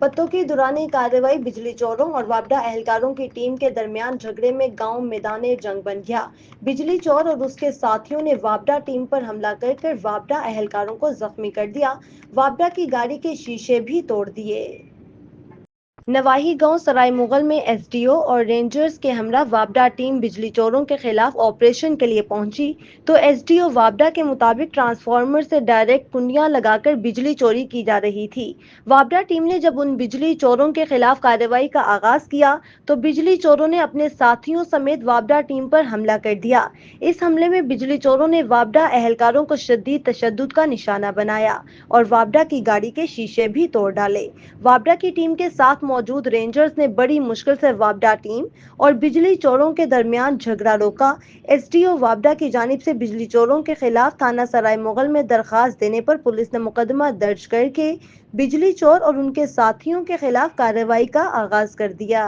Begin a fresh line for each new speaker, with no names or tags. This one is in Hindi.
पत्तों की दुरानी कार्रवाई बिजली चोरों और वापडा एहलकारों की टीम के दरमियान झगड़े में गांव मैदाने जंग बन गया। बिजली चोर और उसके साथियों ने वापडा टीम पर हमला कर वापडा एहलकारों को जख्मी कर दिया। वापडा की गाड़ी के शीशे भी तोड़ दिए। नवाही गांव सराय मुगल में एसडीओ और रेंजर्स के हमरा वापडा टीम बिजली चोरों के खिलाफ ऑपरेशन के लिए पहुंची, तो एसडीओ वापडा के मुताबिक ट्रांसफार्मर से डायरेक्ट कुंडियां लगाकर बिजली चोरी की जा रही थी। वापडा टीम ने जब उन बिजली चोरों के खिलाफ कार्रवाई का आगाज किया तो बिजली चोरों ने अपने साथियों समेत वापडा टीम पर हमला कर दिया। इस हमले में बिजली चोरों ने वापडा एहलकारों को शदीद तशद्दुद का निशाना बनाया और वापडा की गाड़ी के शीशे भी तोड़ डाले। वापडा की टीम के साथ मौजूद रेंजर्स ने बड़ी मुश्किल से वापडा टीम और बिजली चोरों के दरमियान झगड़ा रोका। एसडीओ वापडा की जानिब से बिजली चोरों के खिलाफ थाना सराय मुगल में दरखास्त देने पर पुलिस ने मुकदमा दर्ज करके बिजली चोर और उनके साथियों के खिलाफ कार्रवाई का आगाज कर दिया।